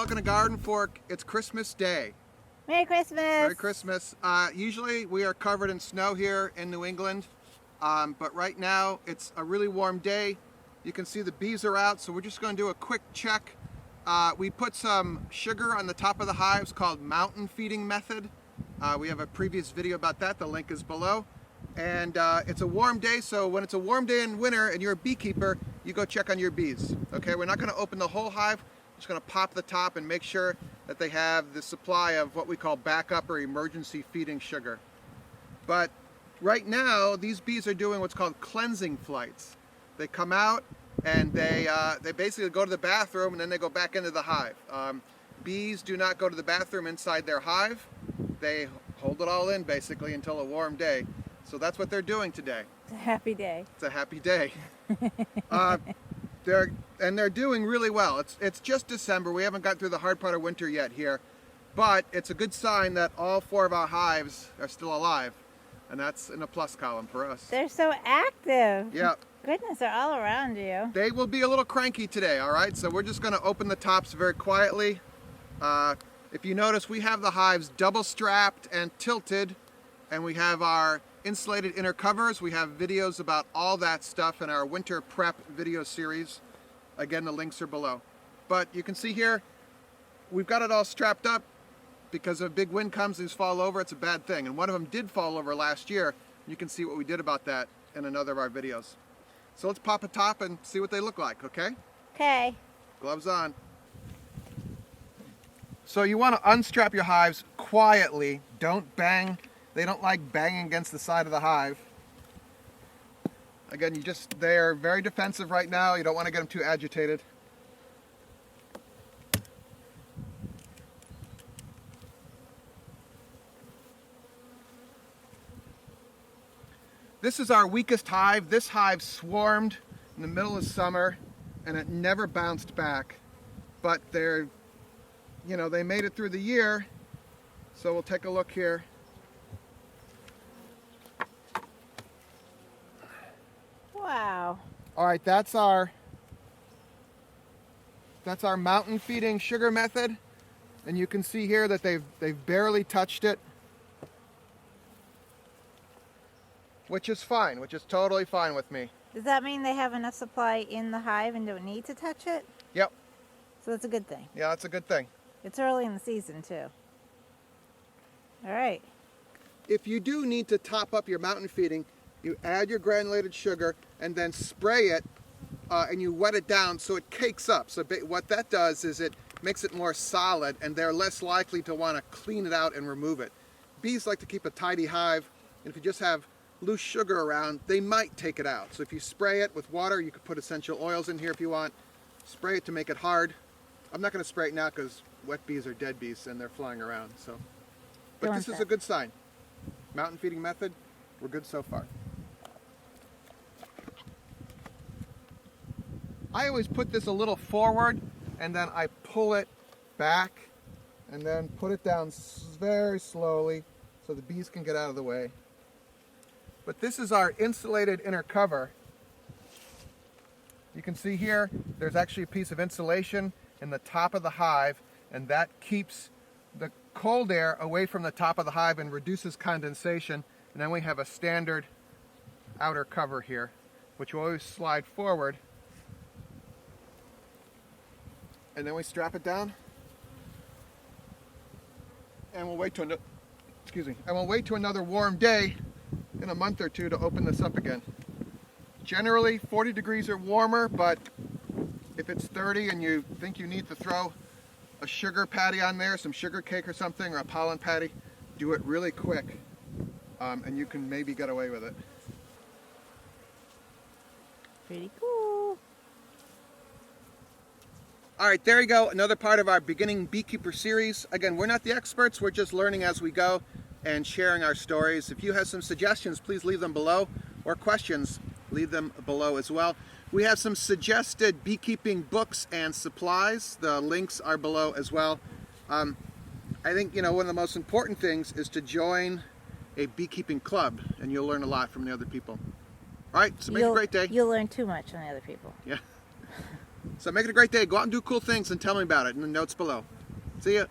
welcome to GardenFork. It's Christmas Day. Merry Christmas! Merry Christmas. Usually we are covered in snow here in New England, but right now it's a really warm day. You can see the bees are out, so we're just going to do a quick check. We put some sugar on the top of the hives called mountain feeding method. We have a previous video about that. The link is below. And it's a warm day, so when it's a warm day in winter and you're a beekeeper, you go check on your bees. Okay, we're not going to open the whole hive. Just going to pop the top and make sure that they have the supply of what we call backup or emergency feeding sugar. But right now, these bees are doing what's called cleansing flights. They come out and they basically go to the bathroom and then they go back into the hive. Bees do not go to the bathroom inside their hive. They hold it all in basically until a warm day. So that's what they're doing today. It's a happy day. It's a happy day. They're doing really well. It's just December. We haven't got through the hard part of winter yet here, but it's a good sign that all 4 of our hives are still alive, and that's in a plus column for us. They're so active. Yeah. Goodness, they're all around you. They will be a little cranky today, all right? So we're just going to open the tops very quietly. If you notice, we have the hives double strapped and tilted, and we have our insulated inner covers. We have videos about all that stuff in our winter prep video series. Again, the links are below. But you can see here, we've got it all strapped up because if a big wind comes, these fall over, it's a bad thing. And one of them did fall over last year. You can see what we did about that in another of our videos. So let's pop a top and see what they look like, okay? Okay. Gloves on. So you want to unstrap your hives quietly. Don't bang. They don't like banging against the side of the hive. Again, they're very defensive right now. You don't want to get them too agitated. This is our weakest hive. This hive swarmed in the middle of summer and it never bounced back. But they made it through the year. So we'll take a look here. Wow. All right, that's our mountain feeding sugar method, and you can see here that they've barely touched it, which is fine, which is totally fine with me. Does that mean they have enough supply in the hive and don't need to touch it? Yep. So that's a good thing. Yeah, that's a good thing. It's early in the season too. All right. If you do need to top up your mountain feeding, you add your granulated sugar and then spray it and you wet it down so it cakes up. So what that does is it makes it more solid and they're less likely to want to clean it out and remove it. Bees like to keep a tidy hive, and if you just have loose sugar around, they might take it out. So if you spray it with water, you could put essential oils in here if you want. Spray it to make it hard. I'm not going to spray it now because wet bees are dead bees and they're flying around. But this is a good sign. Mountain feeding method, we're good so far. I always put this a little forward and then I pull it back and then put it down very slowly so the bees can get out of the way. But this is our insulated inner cover. You can see here there's actually a piece of insulation in the top of the hive, and that keeps the cold air away from the top of the hive and reduces condensation. And then we have a standard outer cover here, which will always slide forward. And then we strap it down, and we'll wait to another warm day in a month or two to open this up again. Generally 40 degrees or warmer, but if it's 30 and you think you need to throw a sugar patty on there, some sugar cake or something, or a pollen patty, do it really quick, and you can maybe get away with it. Pretty cool. All right, there you go, another part of our beginning beekeeper series. Again, we're not the experts, we're just learning as we go and sharing our stories. If you have some suggestions, please leave them below, or questions, leave them below as well. We have some suggested beekeeping books and supplies. The links are below as well. I think, one of the most important things is to join a beekeeping club, and you'll learn a lot from the other people. All right, so make it a great day. You'll learn too much from the other people. Yeah. So make it a great day. Go out and do cool things and tell me about it in the notes below. See ya.